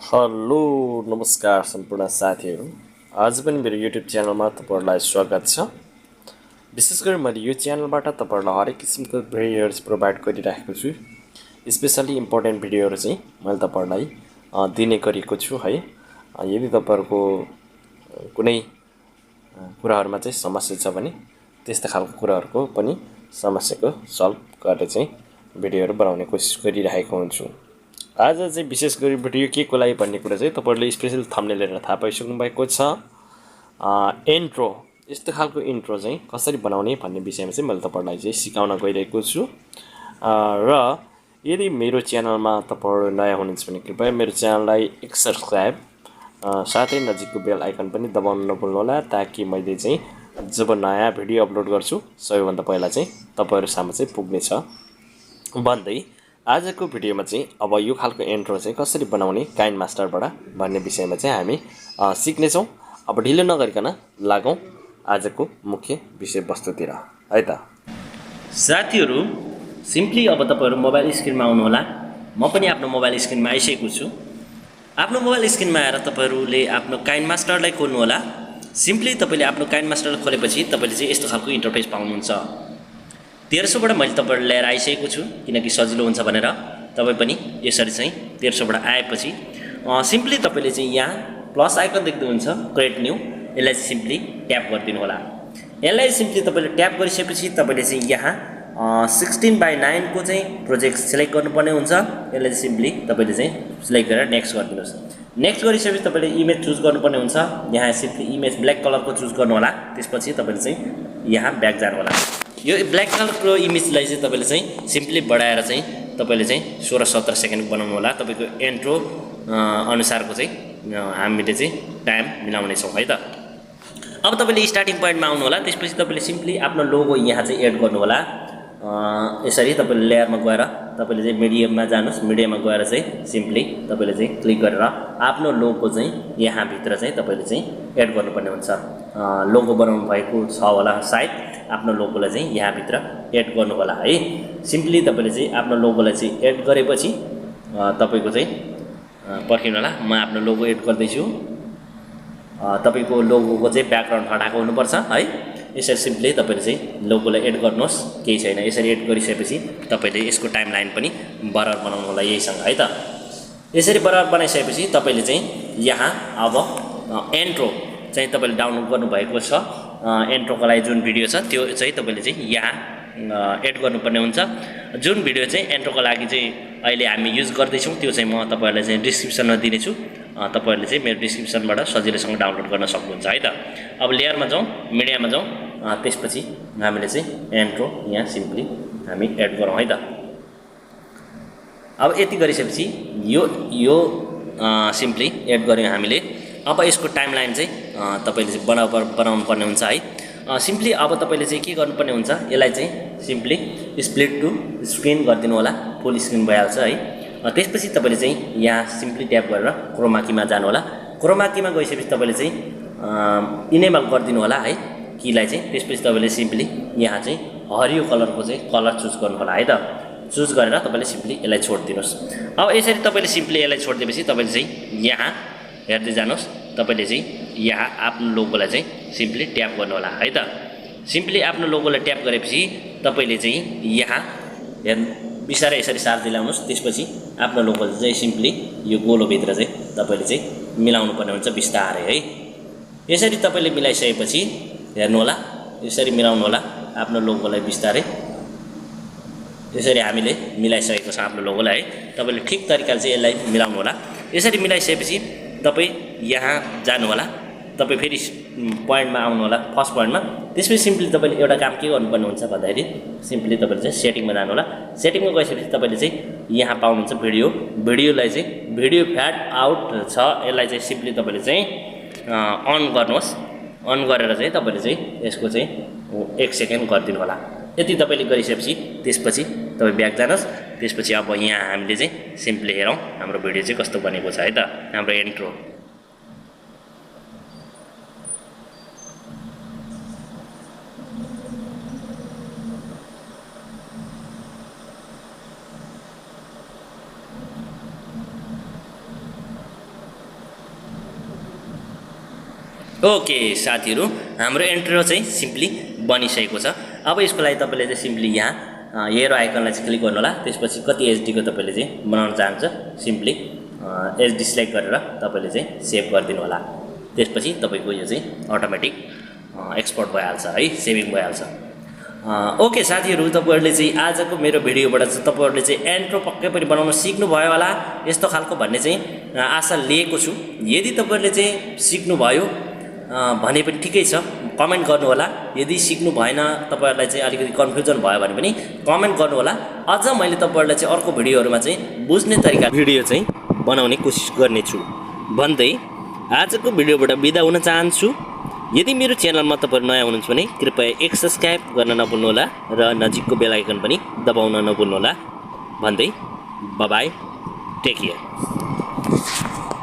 Hello नमस्कार सम्पूर्ण साथीहरू। आज पनि मेरो युट्युब च्यानलमा तपाईहरुलाई स्वागत छ। विशेष गरी मैले यो च्यानलबाट तपाईहरुलाई हरेक किसिमको भिडियोहरु प्रोभाइड गरिरहेको छु। स्पेशली इम्पोर्टेन्ट भिडियोहरु चाहिँ मैले तपाईहरुलाई दिने गरेको छु है। यदि तपाईहरुको कुनै कुराहरुमा चाहिँ समस्या छ भने त्यस्ता खालको कुराहरुको पनि समस्याको सल्भ गर्ने चाहिँ भिडियोहरु बनाउने कोसिस गरिरहेको हुन्छु। आज चाहिँ विशेष गरी भिडियो के को लागि भन्ने कुरा चाहिँ तपाईहरुले स्पेशल थम्बनेल हेरेर थाहा पाइसक्नु भएको छ। इन्ट्रो यस्तो खालको इन्ट्रो चाहिँ कसरी बनाउने भन्ने विषयमा चाहिँ मैले तपाईहरुलाई चाहिँ सिकाउन गइरहेको छु। र यदि मेरो च्यानलमा तपाईहरु नयाँ हुनुहुन्छ भने कृपया मेरो च्यानललाई एक सब्स्क्राइब साथै नजिकको बेल आइकन पनि दबाउन नभुल्नु होला, ताकि मैले चाहिँ जब नयाँ भिडियो अपलोड गर्छु सबैभन्दा पहिला चाहिँ तपाईहरु सामु चाहिँ पुग्नेछ भन्दै आजको भिडियोमा चाहिँ अब यो खालको इन्ट्रो चाहिँ कसरी बनाउने काइनमास्टरबाट भन्ने विषयमा चाहिँ हामी सिक्ने छौं। अब ढिलो नगरिकन लागौं आजको मुख्य विषयवस्तुतिर है त। साथीहरु सिम्पली अब तपाईहरु मोबाइल स्क्रिनमा आउनु होला। म पनि आफ्नो मोबाइल स्क्रिनमा आइसकेको छु। आफ्नो मोबाइल स्क्रिनमा आएर तपाईहरुले आफ्नो काइनमास्टरलाई खोल्नु होला। सिम्पली तपाईले आफ्नो काइनमास्टरलाई खोलेपछि तपाईले चाहिँ यस्तो खालको इन्टरफेस पाउनुहुन्छ। 1300 बाट मैले तपाईहरुलाई लिएर आइसकेको छु किनकि सजिलो हुन्छ भनेर। तपाई पनि यसरी चाहिँ 1300 बाट आएपछि सिम्पली तपाईले चाहिँ यहाँ प्लस आइकन देख्दै हुन्छ क्रिएट न्यू, यसलाई सिम्पली ट्याप गरिदिनु होला। यसलाई सिम्पली तपाईले ट्याप गरिसकेपछि तपाईले चाहिँ यहाँ 16:9 को चाहिँ प्रोजेक्ट सिलेक्ट गर्नुपर्ने हुन्छ। यसलाई सिम्पली तपाईले चाहिँ सिलेक्ट गरेर नेक्स्ट गरिदिनुस्। नेक्स्ट गरिसकेपछि तपाईले इमेज चुज गर्नुपर्ने हुन्छ। यहाँ सिम्पली इमेज ब्ल्याक कलरको चुज गर्नु होला। त्यसपछि तपाईले चाहिँ यहाँ ब्याक जानु होला। यो ब्ल्याक कलरको इमेजलाई चाहिँ तपाईले चाहिँ सिम्पली बढाएर चाहिँ तपाईले चाहिँ 16-17 सेकेन्ड बनाउनु होला। तपाईको इन्ट्रो अनुसारको चाहिँ हामीले चाहिँ टाइम मिलाउने छौं है त। अब तपाईले स्टार्टिङ पोइन्टमा आउनु होला। त्यसपछि तपाईले सिम्पली आफ्नो लोगो यहाँ चाहिँ एड गर्नु होला। यसरी तपाईले लेयरमा गएर तपाईले चाहिँ मिडियममा जानुस्। मिडियममा गएर चाहिँ सिम्पली तपाईले चाहिँ क्लिक गरेर आफ्नो लोगो चाहिँ यहाँ भित्र चाहिँ तपाईले चाहिँ एड गर्नुपर्ने हुन्छ। लोगो बनाउनु भएको छ होला सायद। आफ्नो लोगोलाई चाहिँ यहाँ भित्र एड गर्नु होला है। सिम्पली तपाईले चाहिँ आफ्नो लोगोलाई चाहिँ एड गरेपछि तपाईको चाहिँ पर्खिनु होला। म आफ्नो लोगो एड गर्दै छु। तपाईको लोगोको चाहिँ ब्याकग्राउन्ड हटाएको हुनुपर्छ है। यसरी सिम्पली तपाईले चाहिँ लोगोलाई एड गर्नुहोस्, केही छैन। यसरी एड गरिसकेपछि तपाईले यसको टाइमलाइन पनि बराबर बनाउनु होला यहीसँग है त। यसरी बराबर बनाइसकेपछि तपाईले चाहिँ यहाँ अब इन्ट्रो चाहिँ तपाईले डाउनलोड गर्नु भएको छ। इन्ट्रोको लागि जुन भिडियो छ त्यो चाहिँ तपाईले चाहिँ यहाँ एड गर्नुपर्ने हुन्छ। जुन भिडियो चाहिँ इन्ट्रोको लागि चाहिँ अहिले हामी युज गर्दै छौं त्यो चाहिँ म तपाईहरुलाई चाहिँ डिस्क्रिप्सनमा दिने छु। तपाईहरुले चाहिँ मेरो डिस्क्रिप्सनबाट सजिलैसँग डाउनलोड गर्न सक्नुहुन्छ है त। अब लेयरमा जाउँ, मिडियामा जाउँ। त्यसपछि हामीले चाहिँ इन्ट्रो यहाँ सिम्पली हामी एड गरौँ है त। अब यति गरिसकेपछि यो सिम्पली एड गर्यौं हामीले। अब यसको टाइमलाइन चाहिँ तपाईले चाहिँ बनाउनु पर्ने हुन्छ है। सिम्पली अब तपाईले चाहिँ के गर्नुपर्ने हुन्छ, यसलाई चाहिँ सिम्पली स्प्लिट टु स्क्रिन गरिदिनु होला। फुल स्क्रिन भइहाल्छ है। त्यसपछि तपाईले चाहिँ यहाँ सिम्पली ट्याप गरेर क्रोमा कीमा जानु होला। क्रोमा कीमा गइसकेपछि तपाईले चाहिँ इनेबल गरिदिनु होला है कीलाई चाहिँ। त्यसपछि तपाईले सिम्पली यहाँ चाहिँ हरियो कलरको चाहिँ कलर चुज गर्नु होला है त। चुज गरेर तपाईले सिम्पली यसलाई छोड्दिनुस्। अब यसरी तपाईले सिम्पली यसलाई छोड्दिएपछि तपाईले चाहिँ यहाँ हेर्दै जानुस्। तपाईले चाहिँ यहाँ आफ्नो लोगोलाई चाहिँ सिम्पली ट्याप गर्नु होला है त। सिम्पली आफ्नो लोगोलाई ट्याप गरेपछि तपाईले चाहिँ यहाँ बिस्तारै यसरी सार्दै ल्याउनुस्। त्यसपछि आफ्नो लोगो चाहिँ सिम्पली यो गोलो भित्र चाहिँ तपाईले चाहिँ मिलाउनु पर्ने हुन्छ बिस्तारै है। यसरी तपाईले मिलाइसकेपछि हेर्नु होला, यसरी मिलाउनु होला आफ्नो लोगोलाई बिस्तारै। यसरी हामीले मिलाइसकेको छ आफ्नो लोगोलाई है। तपाईले ठीक तरिकाले चाहिँ यसलाई मिलाउनु होला। यसरी मिलाइसकेपछि तपाई यहाँ जानु होला। तपाई फेरि पोइन्टमा आउनु होला, फर्स्ट पोइन्टमा। त्यसपछि सिम्पली तपाईले एउटा काम के गर्नुपर्ने हुन्छ भन्दाखेरि सिम्पली तपाईले चाहिँ सेटिङमा जानु होला। सेटिङमा गइसकेपछि तपाईले चाहिँ यहाँ पाउनुहुन्छ भिडियोलाई चाहिँ भिडियो फ्याड आउट छ। यसलाई चाहिँ सिम्पली तपाईले चाहिँ अन गर्नुहोस्। अन गरेर चाहिँ तपाईले चाहिँ यसको चाहिँ 1 सेकेन्ड गरिदिनु होला। यति तपाईले गरिसकेपछि त्यसपछि तपाई ब्याक जानुहोस्। त्यसपछि अब यहाँ हामीले चाहिँ सिम्पली हेरौँ हाम्रो भिडियो चाहिँ कस्तो बनेको छ है त, हाम्रो इन्ट्रो। ओके साथीहरू, हाम्रो इन्ट्रो चाहिँ सिम्पली बनिसकेको छ। अब यसको लागि तपाईँले चाहिँ सिम्पली यहाँ एरो आइकनलाई चाहिँ क्लिक गर्नु होला। त्यसपछि कति एचडीको तपाईँले चाहिँ बनाउन चाहन्छ सिम्पली एचडी सिलेक्ट गरेर तपाईँले चाहिँ सेभ गरिदिनु होला। त्यसपछि तपाईँको यो चाहिँ अटोमेटिक एक्सपोर्ट भइहाल्छ है, सेभिङ भइहाल्छ। ओके साथीहरू, तपाईँहरूले चाहिँ आजको मेरो भिडियोबाट चाहिँ तपाईँहरूले चाहिँ इन्ट्रो पक्कै पनि बनाउन सिक्नुभयो होला यस्तो खालको भन्ने चाहिँ आशा लिएको छु। यदि तपाईँहरूले चाहिँ सिक्नुभयो भने पनि ठिकै छ, कमेन्ट गर्नु होला। यदि सिक्नु भएन, तपाईँहरूलाई चाहिँ अलिकति कन्फ्युजन भयो भने पनि कमेन्ट गर्नु होला। अझ मैले तपाईँहरूलाई चाहिँ अर्को भिडियोहरूमा चाहिँ बुझ्ने तरिका भिडियो चाहिँ बनाउने कोसिस गर्नेछु भन्दै आजको भिडियोबाट बिदा हुन चाहन्छु। यदि मेरो च्यानलमा तपाईँहरू नयाँ हुनुहुन्छ भने कृपया एक सब्सक्राइब गर्न नभुल्नुहोला र नजिकको बेल आइकन पनि दबाउन नभुल्नुहोला भन्दै बाइ बाइ, टेक केयर।